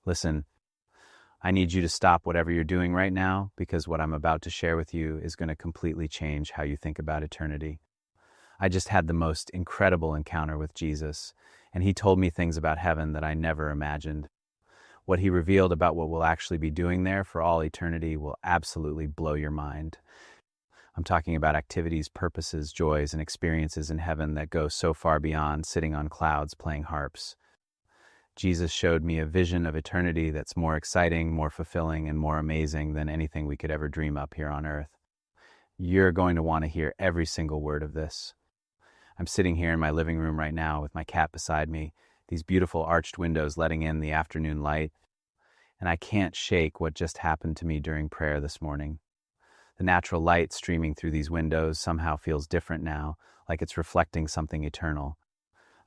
Listen, I need you to stop whatever you're doing right now because what I'm about to share with you is going to completely change how you think about eternity. I just had the most incredible encounter with Jesus, and he told me things about heaven that I never imagined. What he revealed about what we'll actually be doing there for all eternity will absolutely blow your mind. I'm talking about activities, purposes, joys, and experiences in heaven that go so far beyond sitting on clouds playing harps. Jesus showed me a vision of eternity that's more exciting, more fulfilling, and more amazing than anything we could ever dream up here on earth. You're going to want to hear every single word of this. I'm sitting here in my living room right now with my cat beside me, these beautiful arched windows letting in the afternoon light, and I can't shake what just happened to me during prayer this morning. The natural light streaming through these windows somehow feels different now, like it's reflecting something eternal.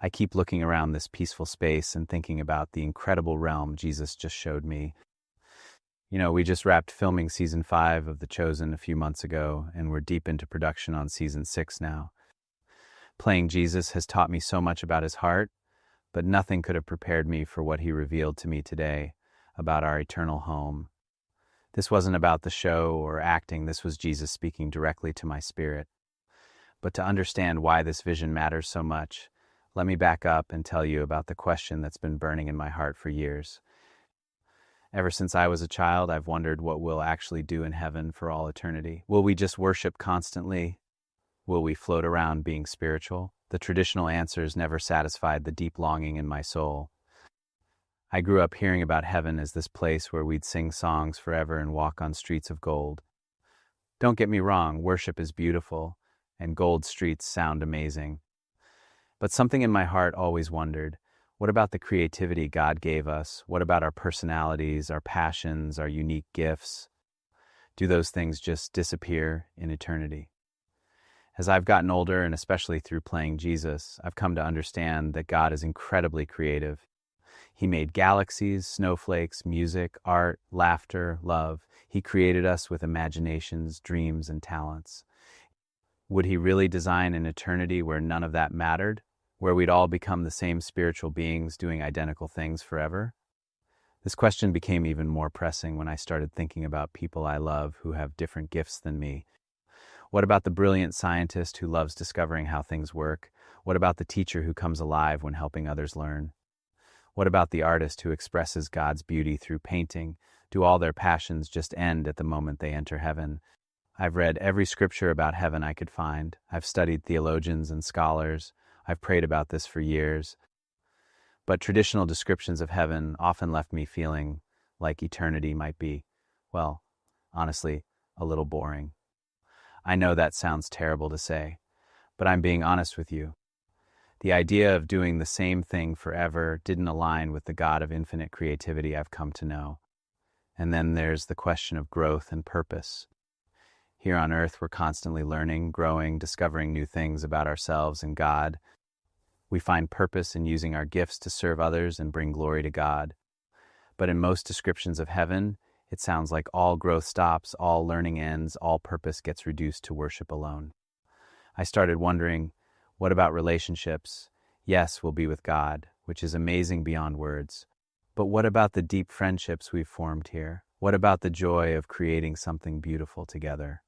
I keep looking around this peaceful space and thinking about the incredible realm Jesus just showed me. We just wrapped filming season 5 of The Chosen a few months ago, and we're deep into production on season 6 now. Playing Jesus has taught me so much about his heart, but nothing could have prepared me for what he revealed to me today about our eternal home. This wasn't about the show or acting, this was Jesus speaking directly to my spirit. But to understand why this vision matters so much, let me back up and tell you about the question that's been burning in my heart for years. Ever since I was a child, I've wondered what we'll actually do in heaven for all eternity. Will we just worship constantly? Will we float around being spiritual? The traditional answers never satisfied the deep longing in my soul. I grew up hearing about heaven as this place where we'd sing songs forever and walk on streets of gold. Don't get me wrong, worship is beautiful, and gold streets sound amazing. But something in my heart always wondered, what about the creativity God gave us? What about our personalities, our passions, our unique gifts? Do those things just disappear in eternity? As I've gotten older, and especially through playing Jesus, I've come to understand that God is incredibly creative. He made galaxies, snowflakes, music, art, laughter, love. He created us with imaginations, dreams, and talents. Would he really design an eternity where none of that mattered? Where we'd all become the same spiritual beings doing identical things forever? This question became even more pressing when I started thinking about people I love who have different gifts than me. What about the brilliant scientist who loves discovering how things work? What about the teacher who comes alive when helping others learn? What about the artist who expresses God's beauty through painting? Do all their passions just end at the moment they enter heaven? I've read every scripture about heaven I could find. I've studied theologians and scholars. I've prayed about this for years. But traditional descriptions of heaven often left me feeling like eternity might be, well, honestly, a little boring. I know that sounds terrible to say, but I'm being honest with you. The idea of doing the same thing forever didn't align with the God of infinite creativity I've come to know. And then there's the question of growth and purpose. Here on earth, we're constantly learning, growing, discovering new things about ourselves and God. We find purpose in using our gifts to serve others and bring glory to God. But in most descriptions of heaven, it sounds like all growth stops, all learning ends, all purpose gets reduced to worship alone. I started wondering, what about relationships? Yes, we'll be with God, which is amazing beyond words. But what about the deep friendships we've formed here? What about the joy of creating something beautiful together?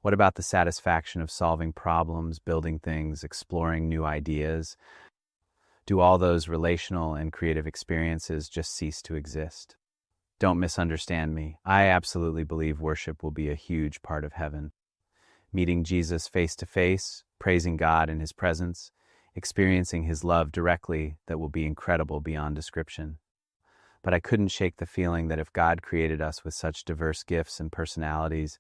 What about the satisfaction of solving problems, building things, exploring new ideas? Do all those relational and creative experiences just cease to exist? Don't misunderstand me. I absolutely believe worship will be a huge part of heaven. Meeting Jesus face to face, praising God in his presence, experiencing his love directly that will be incredible beyond description. But I couldn't shake the feeling that if God created us with such diverse gifts and personalities,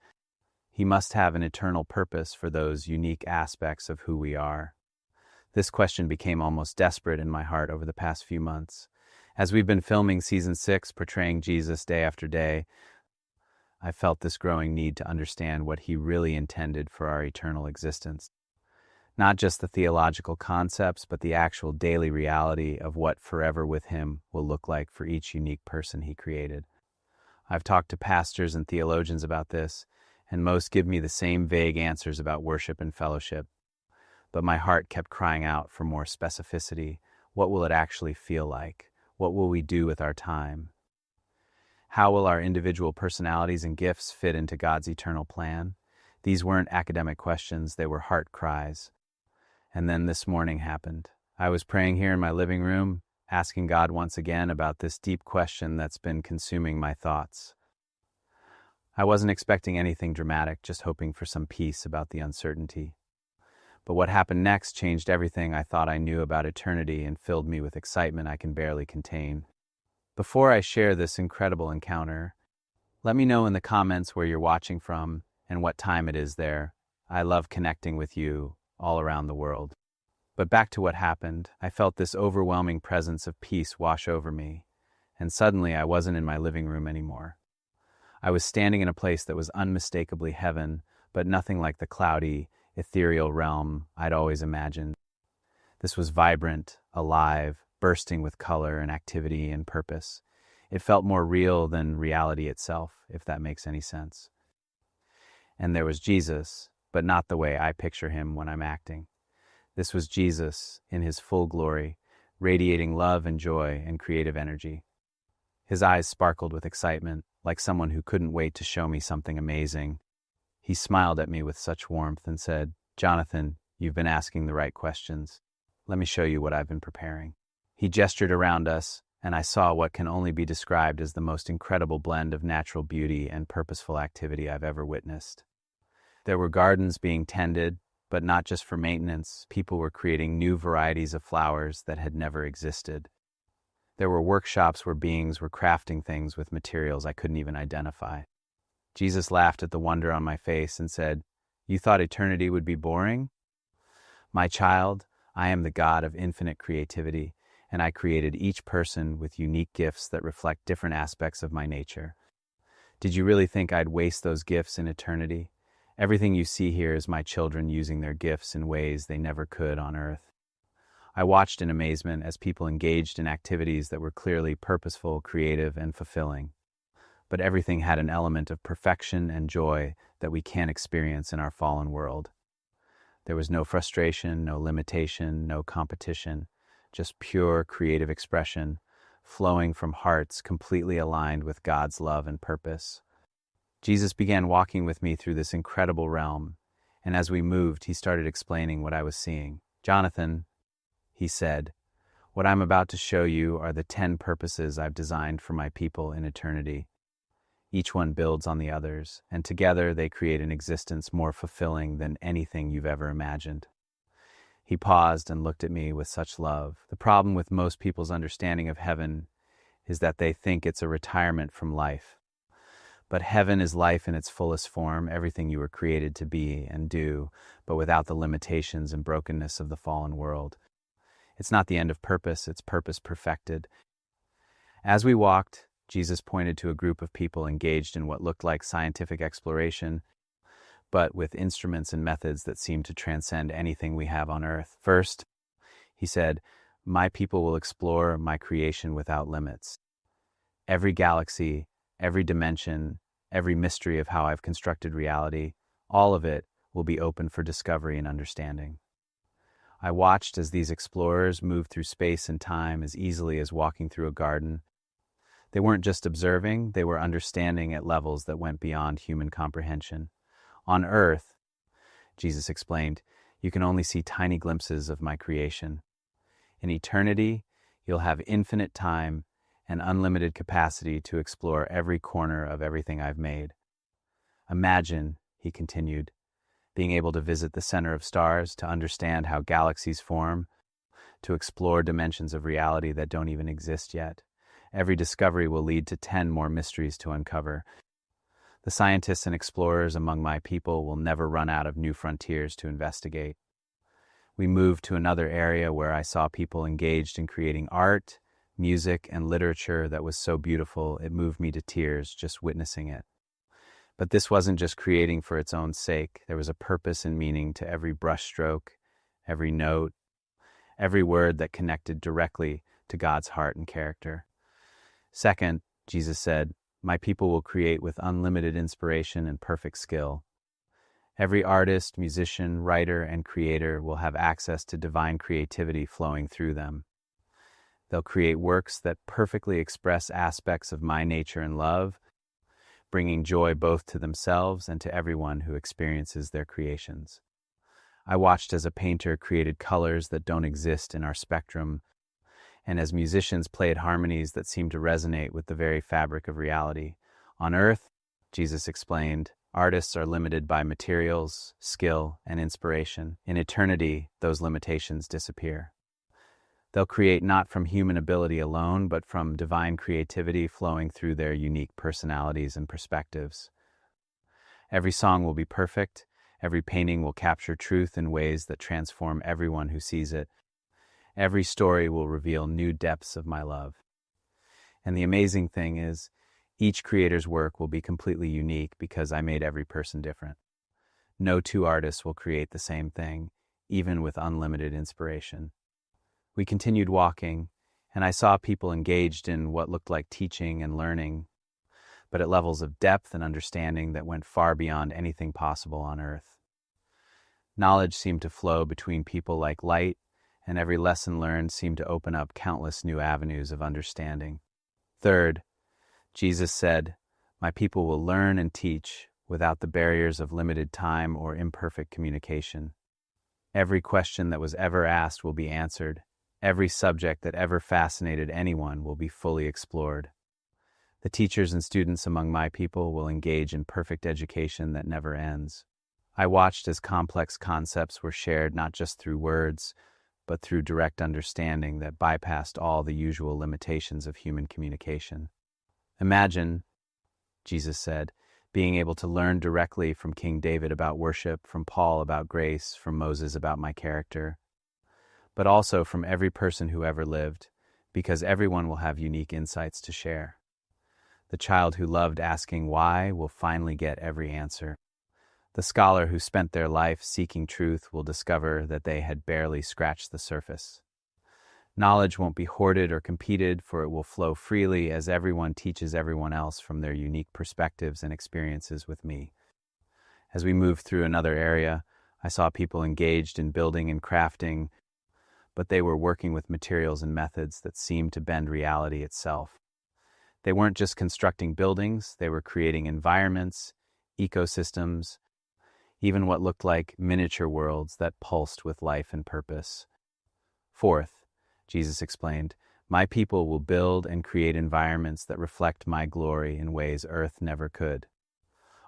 he must have an eternal purpose for those unique aspects of who we are. This question became almost desperate in my heart over the past few months. As we've been filming season 6, portraying Jesus day after day, I felt this growing need to understand what he really intended for our eternal existence. Not just the theological concepts, but the actual daily reality of what forever with him will look like for each unique person he created. I've talked to pastors and theologians about this, and most give me the same vague answers about worship and fellowship. But my heart kept crying out for more specificity. What will it actually feel like? What will we do with our time? How will our individual personalities and gifts fit into God's eternal plan? These weren't academic questions, they were heart cries. And then this morning happened. I was praying here in my living room, asking God once again about this deep question that's been consuming my thoughts. I wasn't expecting anything dramatic, just hoping for some peace about the uncertainty. But what happened next changed everything I thought I knew about eternity and filled me with excitement I can barely contain. Before I share this incredible encounter, let me know in the comments where you're watching from and what time it is there. I love connecting with you all around the world. But back to what happened, I felt this overwhelming presence of peace wash over me, and suddenly I wasn't in my living room anymore. I was standing in a place that was unmistakably heaven, but nothing like the cloudy, ethereal realm I'd always imagined. This was vibrant, alive, bursting with color and activity and purpose. It felt more real than reality itself, if that makes any sense. And there was Jesus, but not the way I picture him when I'm acting. This was Jesus in his full glory, radiating love and joy and creative energy. His eyes sparkled with excitement, like someone who couldn't wait to show me something amazing. He smiled at me with such warmth and said, "Jonathan, you've been asking the right questions. Let me show you what I've been preparing." He gestured around us, and I saw what can only be described as the most incredible blend of natural beauty and purposeful activity I've ever witnessed. There were gardens being tended, but not just for maintenance. People were creating new varieties of flowers that had never existed. There were workshops where beings were crafting things with materials I couldn't even identify. Jesus laughed at the wonder on my face and said, "You thought eternity would be boring? My child, I am the God of infinite creativity, and I created each person with unique gifts that reflect different aspects of my nature. Did you really think I'd waste those gifts in eternity? Everything you see here is my children using their gifts in ways they never could on earth." I watched in amazement as people engaged in activities that were clearly purposeful, creative, and fulfilling. But everything had an element of perfection and joy that we can't experience in our fallen world. There was no frustration, no limitation, no competition, just pure creative expression, flowing from hearts completely aligned with God's love and purpose. Jesus began walking with me through this incredible realm, and as we moved, he started explaining what I was seeing. "Jonathan," he said, "what I'm about to show you are the 10 purposes I've designed for my people in eternity. Each one builds on the others, and together they create an existence more fulfilling than anything you've ever imagined." He paused and looked at me with such love. The problem with most people's understanding of heaven is that they think it's a retirement from life. But heaven is life in its fullest form, everything you were created to be and do, but without the limitations and brokenness of the fallen world. It's not the end of purpose, it's purpose perfected. As we walked, Jesus pointed to a group of people engaged in what looked like scientific exploration, but with instruments and methods that seemed to transcend anything we have on earth. First, he said, "My people will explore my creation without limits. Every galaxy, every dimension, every mystery of how I've constructed reality, all of it will be open for discovery and understanding." I watched as these explorers moved through space and time as easily as walking through a garden. They weren't just observing, they were understanding at levels that went beyond human comprehension. On Earth, Jesus explained, you can only see tiny glimpses of my creation. In eternity, you'll have infinite time and unlimited capacity to explore every corner of everything I've made. Imagine, he continued, being able to visit the center of stars, to understand how galaxies form, to explore dimensions of reality that don't even exist yet. Every discovery will lead to 10 more mysteries to uncover. The scientists and explorers among my people will never run out of new frontiers to investigate. We moved to another area where I saw people engaged in creating art, music, and literature that was so beautiful it moved me to tears just witnessing it. But this wasn't just creating for its own sake. There was a purpose and meaning to every brushstroke, every note, every word that connected directly to God's heart and character. Second, Jesus said, my people will create with unlimited inspiration and perfect skill. Every artist, musician, writer, and creator will have access to divine creativity flowing through them. They'll create works that perfectly express aspects of my nature and love, bringing joy both to themselves and to everyone who experiences their creations. I watched as a painter created colors that don't exist in our spectrum, and as musicians played harmonies that seemed to resonate with the very fabric of reality. On earth, Jesus explained, artists are limited by materials, skill, and inspiration. In eternity, those limitations disappear. They'll create not from human ability alone, but from divine creativity flowing through their unique personalities and perspectives. Every song will be perfect. Every painting will capture truth in ways that transform everyone who sees it. Every story will reveal new depths of my love. And the amazing thing is, each creator's work will be completely unique because I made every person different. No two artists will create the same thing, even with unlimited inspiration. We continued walking, and I saw people engaged in what looked like teaching and learning, but at levels of depth and understanding that went far beyond anything possible on earth. Knowledge seemed to flow between people like light, and every lesson learned seemed to open up countless new avenues of understanding. Third, Jesus said, "My people will learn and teach without the barriers of limited time or imperfect communication. Every question that was ever asked will be answered. Every subject that ever fascinated anyone will be fully explored. The teachers and students among my people will engage in perfect education that never ends." I watched as complex concepts were shared not just through words, but through direct understanding that bypassed all the usual limitations of human communication. Imagine, Jesus said, being able to learn directly from King David about worship, from Paul about grace, from Moses about my character, but also from every person who ever lived, because everyone will have unique insights to share. The child who loved asking why will finally get every answer. The scholar who spent their life seeking truth will discover that they had barely scratched the surface. Knowledge won't be hoarded or competed, for it will flow freely as everyone teaches everyone else from their unique perspectives and experiences with me. As we moved through another area, I saw people engaged in building and crafting, but they were working with materials and methods that seemed to bend reality itself. They weren't just constructing buildings, they were creating environments, ecosystems, even what looked like miniature worlds that pulsed with life and purpose. Fourth, Jesus explained, "My people will build and create environments that reflect my glory in ways earth never could."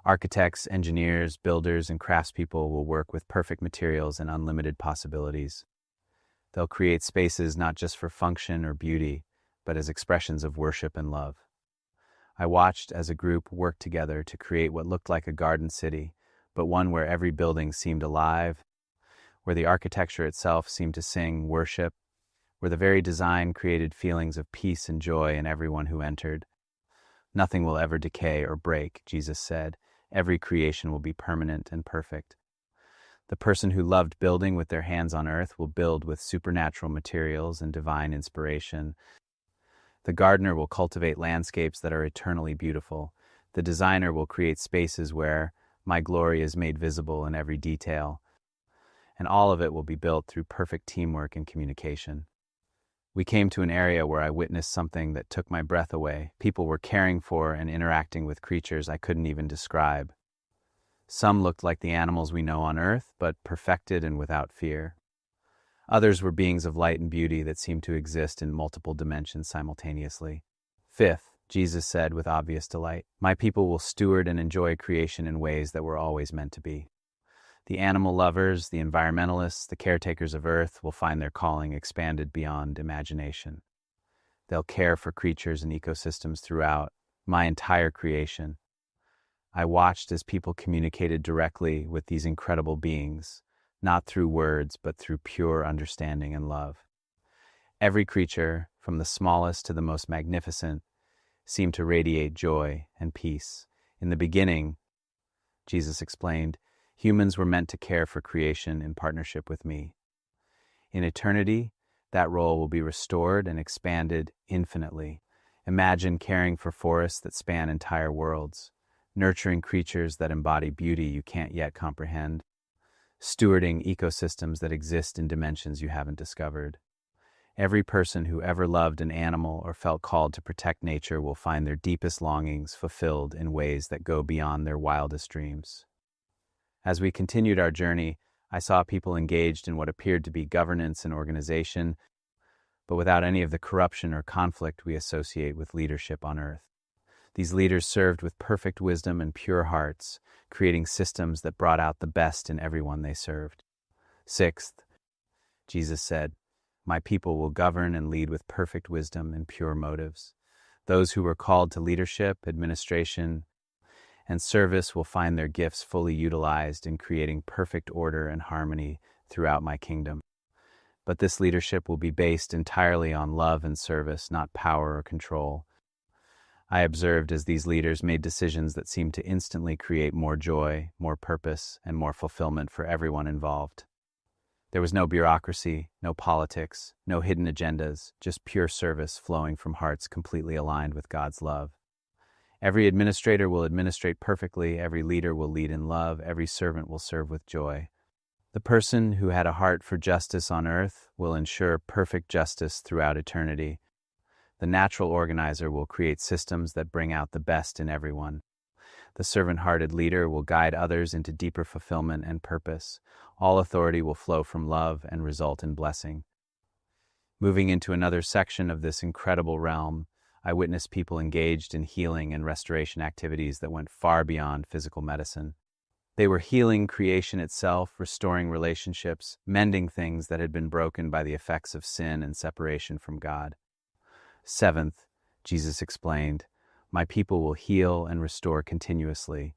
Architects, engineers, builders, and craftspeople will work with perfect materials and unlimited possibilities. They'll create spaces not just for function or beauty, but as expressions of worship and love. I watched as a group worked together to create what looked like a garden city, but one where every building seemed alive, where the architecture itself seemed to sing worship, where the very design created feelings of peace and joy in everyone who entered. Nothing will ever decay or break, Jesus said. Every creation will be permanent and perfect. The person who loved building with their hands on earth will build with supernatural materials and divine inspiration. The gardener will cultivate landscapes that are eternally beautiful. The designer will create spaces where my glory is made visible in every detail. And all of it will be built through perfect teamwork and communication. We came to an area where I witnessed something that took my breath away. People were caring for and interacting with creatures I couldn't even describe. Some looked like the animals we know on Earth, but perfected and without fear. Others were beings of light and beauty that seemed to exist in multiple dimensions simultaneously. Fifth, Jesus said with obvious delight, "My people will steward and enjoy creation in ways that were always meant to be." The animal lovers, the environmentalists, the caretakers of Earth will find their calling expanded beyond imagination. They'll care for creatures and ecosystems throughout my entire creation. I watched as people communicated directly with these incredible beings, not through words, but through pure understanding and love. Every creature, from the smallest to the most magnificent, seemed to radiate joy and peace. In the beginning, Jesus explained, humans were meant to care for creation in partnership with me. In eternity, that role will be restored and expanded infinitely. Imagine caring for forests that span entire worlds, nurturing creatures that embody beauty you can't yet comprehend, stewarding ecosystems that exist in dimensions you haven't discovered. Every person who ever loved an animal or felt called to protect nature will find their deepest longings fulfilled in ways that go beyond their wildest dreams. As we continued our journey, I saw people engaged in what appeared to be governance and organization, but without any of the corruption or conflict we associate with leadership on earth. These leaders served with perfect wisdom and pure hearts, creating systems that brought out the best in everyone they served. Sixth, Jesus said, "My people will govern and lead with perfect wisdom and pure motives. Those who were called to leadership, administration, and service will find their gifts fully utilized in creating perfect order and harmony throughout my kingdom. But this leadership will be based entirely on love and service, not power or control." I observed as these leaders made decisions that seemed to instantly create more joy, more purpose, and more fulfillment for everyone involved. There was no bureaucracy, no politics, no hidden agendas, just pure service flowing from hearts completely aligned with God's love. Every administrator will administrate perfectly, every leader will lead in love, every servant will serve with joy. The person who had a heart for justice on earth will ensure perfect justice throughout eternity. The natural organizer will create systems that bring out the best in everyone. The servant-hearted leader will guide others into deeper fulfillment and purpose. All authority will flow from love and result in blessing. Moving into another section of this incredible realm, I witnessed people engaged in healing and restoration activities that went far beyond physical medicine. They were healing creation itself, restoring relationships, mending things that had been broken by the effects of sin and separation from God. Seventh, Jesus explained, "My people will heal and restore continuously,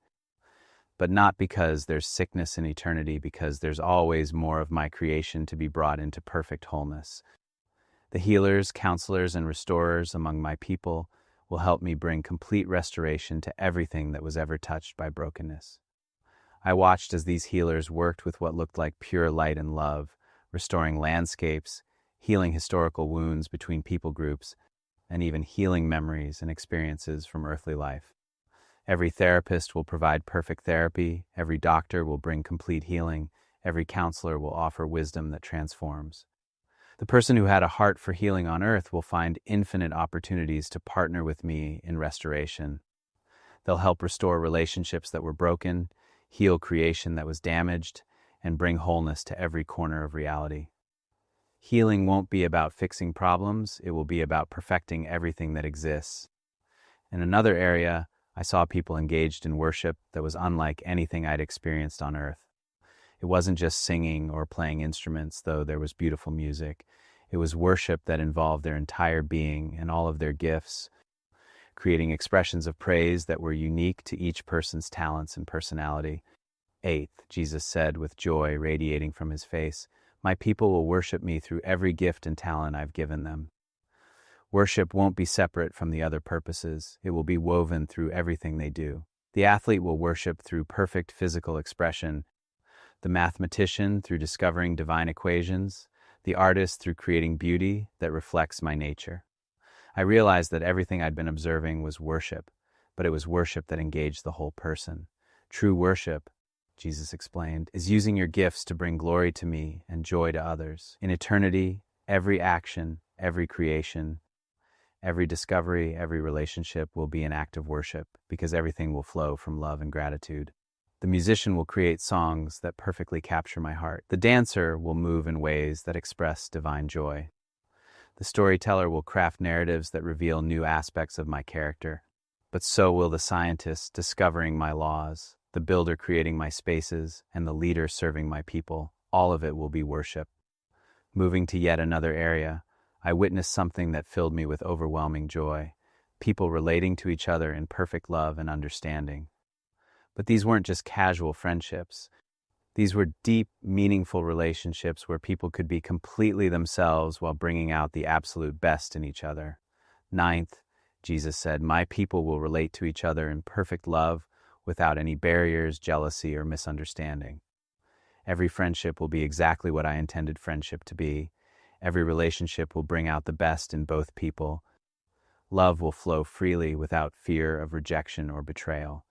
but not because there's sickness in eternity, because there's always more of my creation to be brought into perfect wholeness. The healers, counselors, and restorers among my people will help me bring complete restoration to everything that was ever touched by brokenness." I watched as these healers worked with what looked like pure light and love, restoring landscapes, healing historical wounds between people groups, and even healing memories and experiences from earthly life. Every therapist will provide perfect therapy, every doctor will bring complete healing, every counselor will offer wisdom that transforms. The person who had a heart for healing on earth will find infinite opportunities to partner with me in restoration. They'll help restore relationships that were broken, heal creation that was damaged, and bring wholeness to every corner of reality. Healing won't be about fixing problems, it will be about perfecting everything that exists. In another area, I saw people engaged in worship that was unlike anything I'd experienced on earth. It wasn't just singing or playing instruments, though there was beautiful music. It was worship that involved their entire being and all of their gifts, creating expressions of praise that were unique to each person's talents and personality. Eighth, Jesus said with joy radiating from his face, "My people will worship me through every gift and talent I've given them." Worship won't be separate from the other purposes. It will be woven through everything they do. The athlete will worship through perfect physical expression, the mathematician through discovering divine equations, the artist through creating beauty that reflects my nature. I realized that everything I'd been observing was worship, but it was worship that engaged the whole person. True worship, Jesus explained, is using your gifts to bring glory to me and joy to others. In eternity, every action, every creation, every discovery, every relationship will be an act of worship because everything will flow from love and gratitude. The musician will create songs that perfectly capture my heart. The dancer will move in ways that express divine joy. The storyteller will craft narratives that reveal new aspects of my character. But so will the scientist discovering my laws, the builder creating my spaces, and the leader serving my people. All of it will be worship. Moving to yet another area, I witnessed something that filled me with overwhelming joy. People relating to each other in perfect love and understanding. But these weren't just casual friendships. These were deep, meaningful relationships where people could be completely themselves while bringing out the absolute best in each other. Ninth, Jesus said, "My people will relate to each other in perfect love without any barriers, jealousy, or misunderstanding. Every friendship will be exactly what I intended friendship to be. Every relationship will bring out the best in both people. Love will flow freely without fear of rejection or betrayal."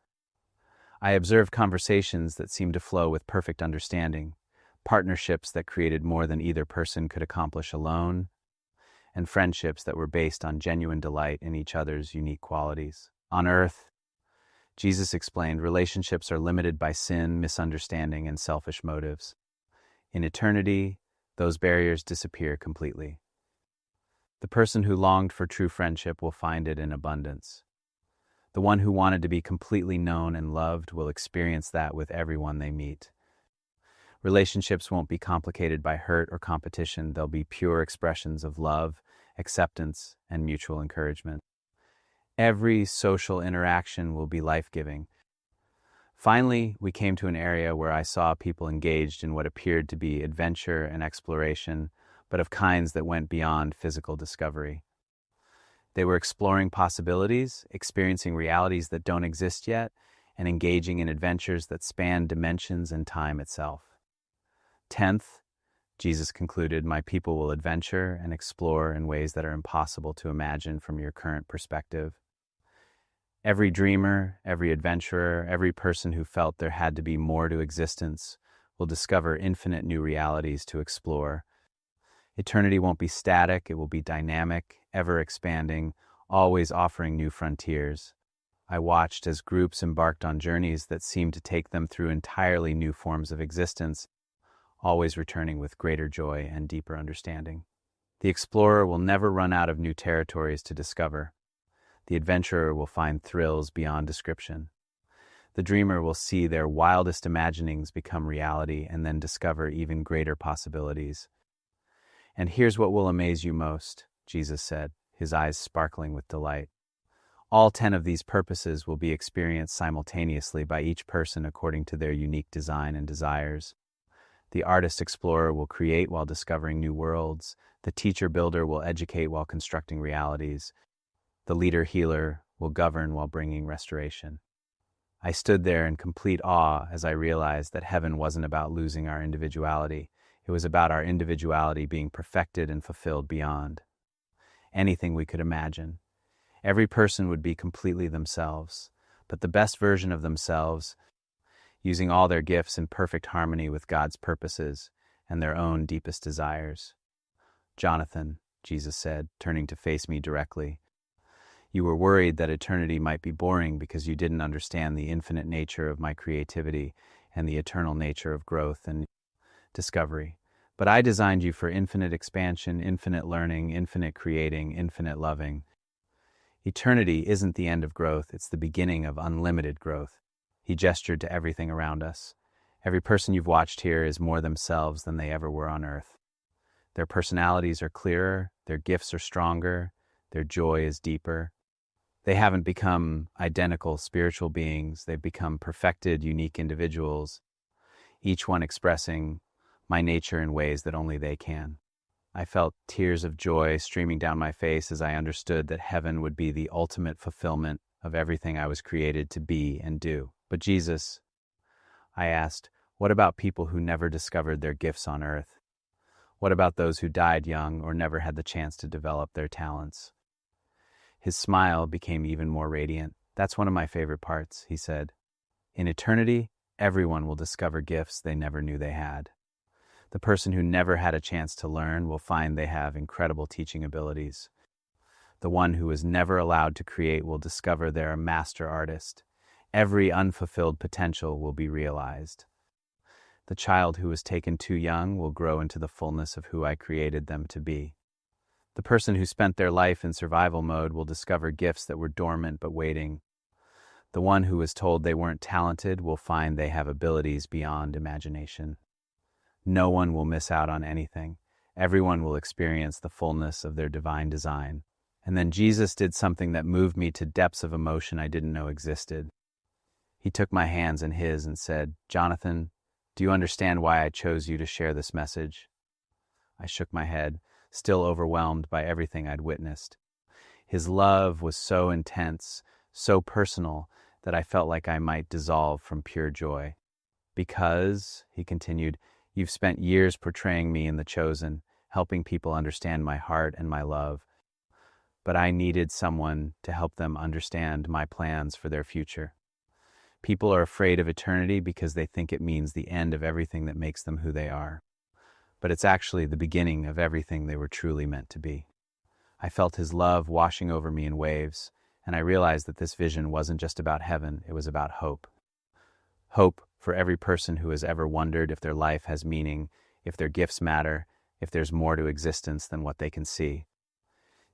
I observed conversations that seemed to flow with perfect understanding, partnerships that created more than either person could accomplish alone, and friendships that were based on genuine delight in each other's unique qualities. On earth, Jesus explained, relationships are limited by sin, misunderstanding, and selfish motives. In eternity, those barriers disappear completely. The person who longed for true friendship will find it in abundance. The one who wanted to be completely known and loved will experience that with everyone they meet. Relationships won't be complicated by hurt or competition. They'll be pure expressions of love, acceptance, and mutual encouragement. Every social interaction will be life-giving. Finally, we came to an area where I saw people engaged in what appeared to be adventure and exploration, but of kinds that went beyond physical discovery. They were exploring possibilities, experiencing realities that don't exist yet, and engaging in adventures that span dimensions and time itself. 10th, Jesus concluded, my people will adventure and explore in ways that are impossible to imagine from your current perspective. Every dreamer, every adventurer, every person who felt there had to be more to existence will discover infinite new realities to explore. Eternity won't be static, it will be dynamic, ever-expanding, always offering new frontiers. I watched as groups embarked on journeys that seemed to take them through entirely new forms of existence, always returning with greater joy and deeper understanding. The explorer will never run out of new territories to discover. The adventurer will find thrills beyond description. The dreamer will see their wildest imaginings become reality and then discover even greater possibilities. And here's what will amaze you most, Jesus said, his eyes sparkling with delight. All 10 of these purposes will be experienced simultaneously by each person according to their unique design and desires. The artist-explorer will create while discovering new worlds. The teacher-builder will educate while constructing realities. The leader-healer will govern while bringing restoration. I stood there in complete awe as I realized that heaven wasn't about losing our individuality. It was about our individuality being perfected and fulfilled beyond anything we could imagine. Every person would be completely themselves, but the best version of themselves, using all their gifts in perfect harmony with God's purposes and their own deepest desires. Jonathan, Jesus said, turning to face me directly, you were worried that eternity might be boring because you didn't understand the infinite nature of my creativity and the eternal nature of growth and discovery. But I designed you for infinite expansion, infinite learning, infinite creating, infinite loving. Eternity isn't the end of growth, it's the beginning of unlimited growth. He gestured to everything around us. Every person you've watched here is more themselves than they ever were on earth. Their personalities are clearer, their gifts are stronger, their joy is deeper. They haven't become identical spiritual beings, they've become perfected, unique individuals, each one expressing my nature in ways that only they can. I felt tears of joy streaming down my face as I understood that heaven would be the ultimate fulfillment of everything I was created to be and do. But Jesus, I asked, what about people who never discovered their gifts on earth? What about those who died young or never had the chance to develop their talents? His smile became even more radiant. That's one of my favorite parts, he said. In eternity, everyone will discover gifts they never knew they had. The person who never had a chance to learn will find they have incredible teaching abilities. The one who was never allowed to create will discover they're a master artist. Every unfulfilled potential will be realized. The child who was taken too young will grow into the fullness of who I created them to be. The person who spent their life in survival mode will discover gifts that were dormant but waiting. The one who was told they weren't talented will find they have abilities beyond imagination. No one will miss out on anything. Everyone will experience the fullness of their divine design. And then Jesus did something that moved me to depths of emotion I didn't know existed. He took my hands in his and said, Jonathan, do you understand why I chose you to share this message? I shook my head, still overwhelmed by everything I'd witnessed. His love was so intense, so personal, that I felt like I might dissolve from pure joy. Because, he continued, you've spent years portraying me in The Chosen, helping people understand my heart and my love. But I needed someone to help them understand my plans for their future. People are afraid of eternity because they think it means the end of everything that makes them who they are. But it's actually the beginning of everything they were truly meant to be. I felt his love washing over me in waves, and I realized that this vision wasn't just about heaven, it was about hope. Hope for every person who has ever wondered if their life has meaning, if their gifts matter, if there's more to existence than what they can see.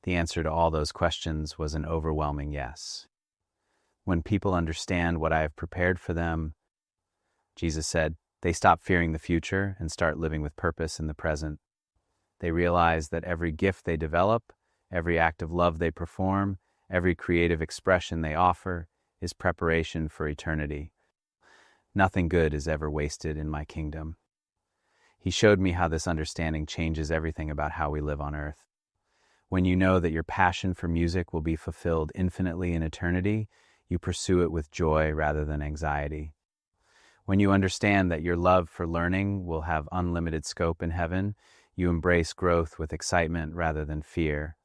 The answer to all those questions was an overwhelming yes. When people understand what I have prepared for them, Jesus said, they stop fearing the future and start living with purpose in the present. They realize that every gift they develop, every act of love they perform, every creative expression they offer is preparation for eternity. Nothing good is ever wasted in my kingdom. He showed me how this understanding changes everything about how we live on earth. When you know that your passion for music will be fulfilled infinitely in eternity, you pursue it with joy rather than anxiety. When you understand that your love for learning will have unlimited scope in heaven, you embrace growth with excitement rather than fear.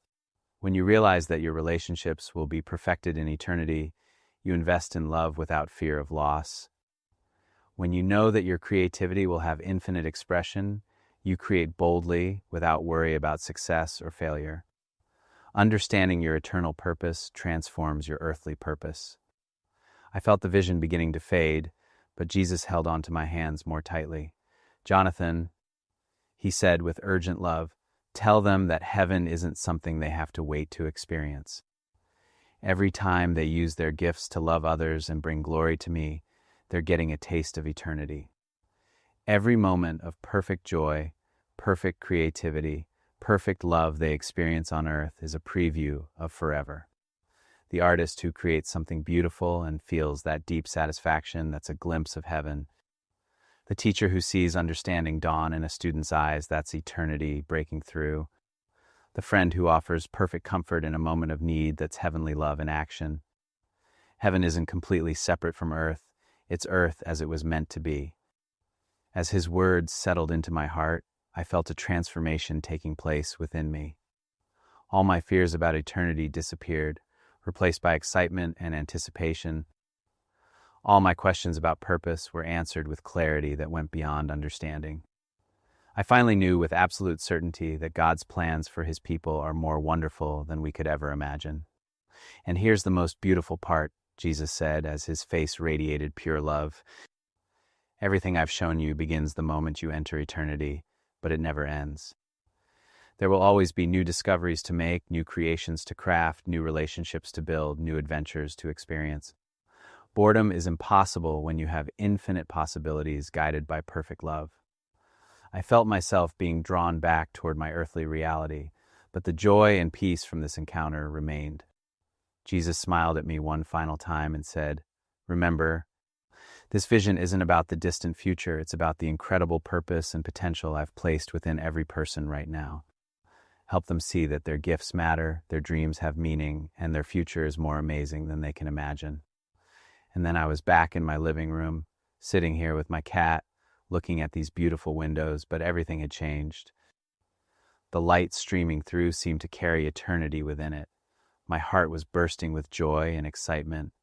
When you realize that your relationships will be perfected in eternity, you invest in love without fear of loss. When you know that your creativity will have infinite expression, you create boldly without worry about success or failure. Understanding your eternal purpose transforms your earthly purpose. I felt the vision beginning to fade, but Jesus held onto my hands more tightly. "Jonathan," he said with urgent love, "tell them that heaven isn't something they have to wait to experience. Every time they use their gifts to love others and bring glory to me, they're getting a taste of eternity. Every moment of perfect joy, perfect creativity, perfect love they experience on earth is a preview of forever. The artist who creates something beautiful and feels that deep satisfaction, that's a glimpse of heaven. The teacher who sees understanding dawn in a student's eyes, that's eternity breaking through. The friend who offers perfect comfort in a moment of need, that's heavenly love in action. Heaven isn't completely separate from earth. It's earth as it was meant to be." As his words settled into my heart, I felt a transformation taking place within me. All my fears about eternity disappeared, replaced by excitement and anticipation. All my questions about purpose were answered with clarity that went beyond understanding. I finally knew with absolute certainty that God's plans for his people are more wonderful than we could ever imagine. "And here's the most beautiful part," Jesus said as his face radiated pure love. "Everything I've shown you begins the moment you enter eternity, but it never ends. There will always be new discoveries to make, new creations to craft, new relationships to build, new adventures to experience. Boredom is impossible when you have infinite possibilities guided by perfect love." I felt myself being drawn back toward my earthly reality, but the joy and peace from this encounter remained. Jesus smiled at me one final time and said, "Remember, this vision isn't about the distant future, it's about the incredible purpose and potential I've placed within every person right now. Help them see that their gifts matter, their dreams have meaning, and their future is more amazing than they can imagine." And then I was back in my living room, sitting here with my cat, looking at these beautiful windows, but everything had changed. The light streaming through seemed to carry eternity within it. My heart was bursting with joy and excitement.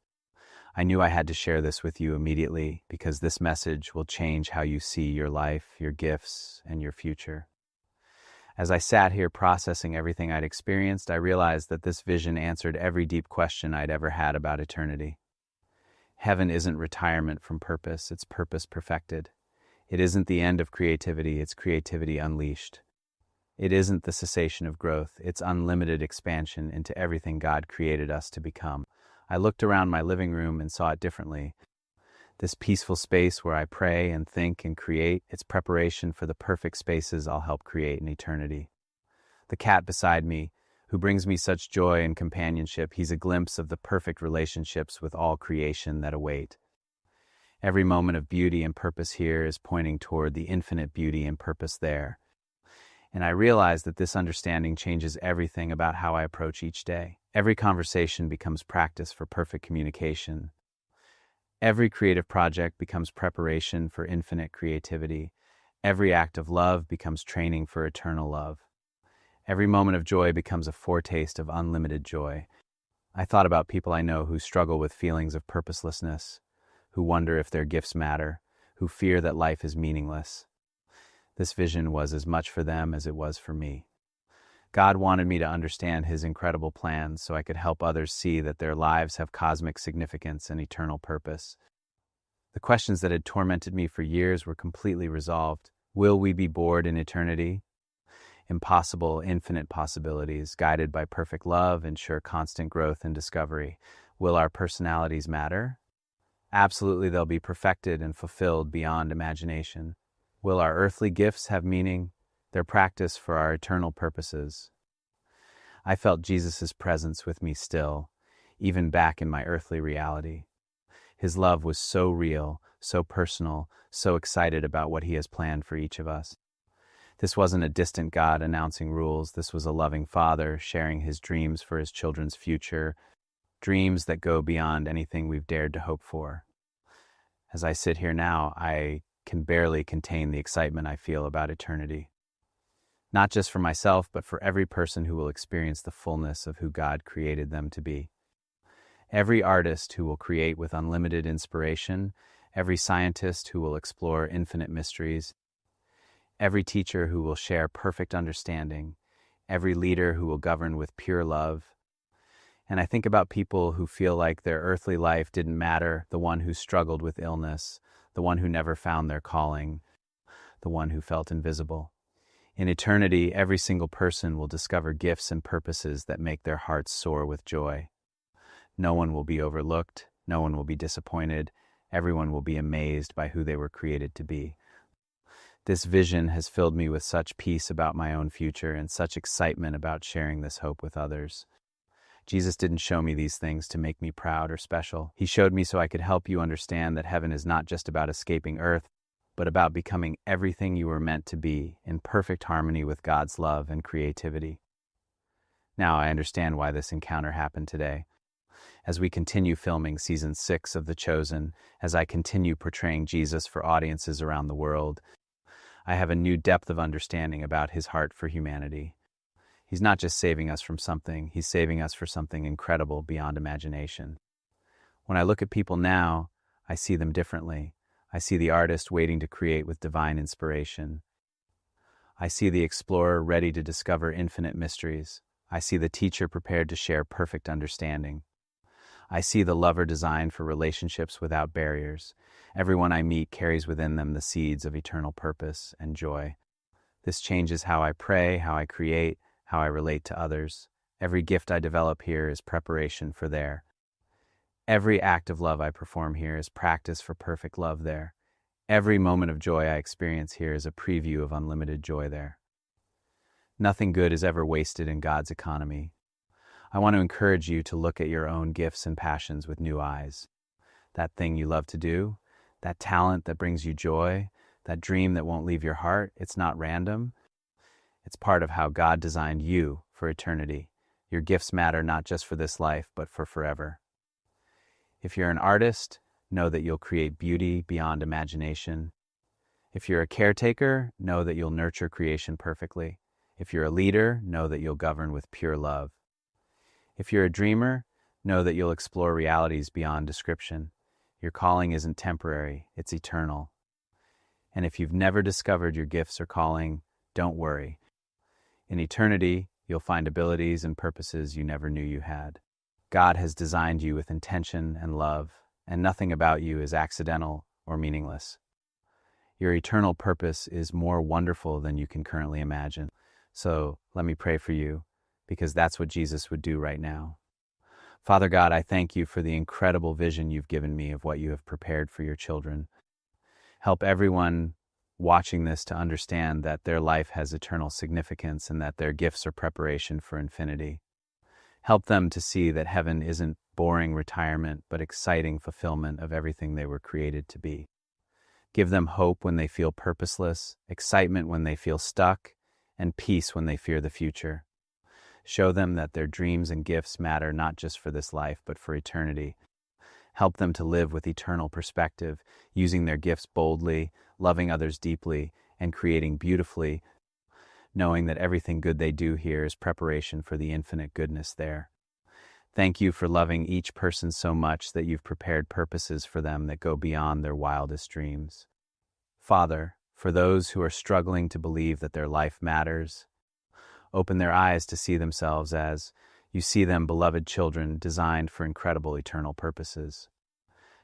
I knew I had to share this with you immediately because this message will change how you see your life, your gifts, and your future. As I sat here processing everything I'd experienced, I realized that this vision answered every deep question I'd ever had about eternity. Heaven isn't retirement from purpose, it's purpose perfected. It isn't the end of creativity, it's creativity unleashed. It isn't the cessation of growth, it's unlimited expansion into everything God created us to become. I looked around my living room and saw it differently. This peaceful space where I pray and think and create, it's preparation for the perfect spaces I'll help create in eternity. The cat beside me, who brings me such joy and companionship, he's a glimpse of the perfect relationships with all creation that await. Every moment of beauty and purpose here is pointing toward the infinite beauty and purpose there. And I realize that this understanding changes everything about how I approach each day. Every conversation becomes practice for perfect communication. Every creative project becomes preparation for infinite creativity. Every act of love becomes training for eternal love. Every moment of joy becomes a foretaste of unlimited joy. I thought about people I know who struggle with feelings of purposelessness, who wonder if their gifts matter, who fear that life is meaningless. This vision was as much for them as it was for me. God wanted me to understand His incredible plans so I could help others see that their lives have cosmic significance and eternal purpose. The questions that had tormented me for years were completely resolved. Will we be bored in eternity? Impossible, infinite possibilities, guided by perfect love, ensure constant growth and discovery. Will our personalities matter? Absolutely, they'll be perfected and fulfilled beyond imagination. Will our earthly gifts have meaning? They're practice for our eternal purposes. I felt Jesus' presence with me still, even back in my earthly reality. His love was so real, so personal, so excited about what He has planned for each of us. This wasn't a distant God announcing rules. This was a loving Father sharing His dreams for His children's future, dreams that go beyond anything we've dared to hope for. As I sit here now, I can barely contain the excitement I feel about eternity. Not just for myself, but for every person who will experience the fullness of who God created them to be. Every artist who will create with unlimited inspiration, every scientist who will explore infinite mysteries, every teacher who will share perfect understanding, every leader who will govern with pure love. And I think about people who feel like their earthly life didn't matter, the one who struggled with illness, the one who never found their calling, the one who felt invisible. In eternity, every single person will discover gifts and purposes that make their hearts soar with joy. No one will be overlooked, no one will be disappointed, everyone will be amazed by who they were created to be. This vision has filled me with such peace about my own future and such excitement about sharing this hope with others. Jesus didn't show me these things to make me proud or special. He showed me so I could help you understand that heaven is not just about escaping earth, but about becoming everything you were meant to be in perfect harmony with God's love and creativity. Now I understand why this encounter happened today. As we continue filming Season 6 of The Chosen, as I continue portraying Jesus for audiences around the world, I have a new depth of understanding about His heart for humanity. He's not just saving us from something, He's saving us for something incredible beyond imagination. When I look at people now, I see them differently. I see the artist waiting to create with divine inspiration. I see the explorer ready to discover infinite mysteries. I see the teacher prepared to share perfect understanding. I see the lover designed for relationships without barriers. Everyone I meet carries within them the seeds of eternal purpose and joy. This changes how I pray, how I create, how I relate to others. Every gift I develop here is preparation for there. Every act of love I perform here is practice for perfect love there. Every moment of joy I experience here is a preview of unlimited joy there. Nothing good is ever wasted in God's economy. I want to encourage you to look at your own gifts and passions with new eyes. That thing you love to do, that talent that brings you joy, that dream that won't leave your heart, it's not random. It's part of how God designed you for eternity. Your gifts matter not just for this life, but for forever. If you're an artist, know that you'll create beauty beyond imagination. If you're a caretaker, know that you'll nurture creation perfectly. If you're a leader, know that you'll govern with pure love. If you're a dreamer, know that you'll explore realities beyond description. Your calling isn't temporary, it's eternal. And if you've never discovered your gifts or calling, don't worry. In eternity, you'll find abilities and purposes you never knew you had. God has designed you with intention and love, and nothing about you is accidental or meaningless. Your eternal purpose is more wonderful than you can currently imagine. So let me pray for you, because that's what Jesus would do right now. Father God, I thank you for the incredible vision you've given me of what you have prepared for your children. Help everyone watching this to understand that their life has eternal significance and that their gifts are preparation for infinity. Help them to see that heaven isn't boring retirement, but exciting fulfillment of everything they were created to be. Give them hope when they feel purposeless, excitement when they feel stuck, and peace when they fear the future. Show them that their dreams and gifts matter not just for this life, but for eternity. Help them to live with eternal perspective, using their gifts boldly, loving others deeply, and creating beautifully, knowing that everything good they do here is preparation for the infinite goodness there. Thank you for loving each person so much that you've prepared purposes for them that go beyond their wildest dreams. Father, for those who are struggling to believe that their life matters, Open their eyes to see themselves as you see them, beloved children designed for incredible eternal purposes.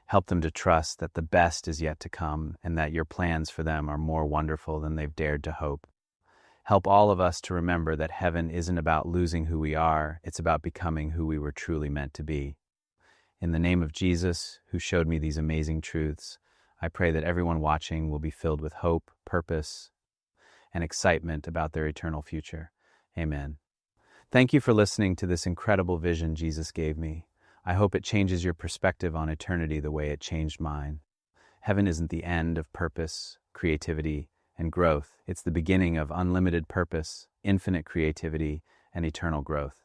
Help them to trust that the best is yet to come and that your plans for them are more wonderful than they've dared to hope. Help all of us to remember that heaven isn't about losing who we are, it's about becoming who we were truly meant to be. In the name of Jesus, who showed me these amazing truths, I pray that everyone watching will be filled with hope, purpose, and excitement about their eternal future. Amen. Thank you for listening to this incredible vision Jesus gave me. I hope it changes your perspective on eternity the way it changed mine. Heaven isn't the end of purpose, creativity, and growth. It's the beginning of unlimited purpose, infinite creativity, and eternal growth.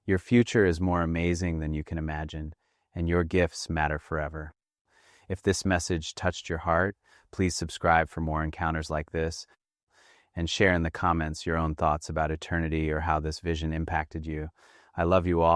Your future is more amazing than you can imagine, and your gifts matter forever. If this message touched your heart, please subscribe for more encounters like this, and share in the comments your own thoughts about eternity or how this vision impacted you. I love you all.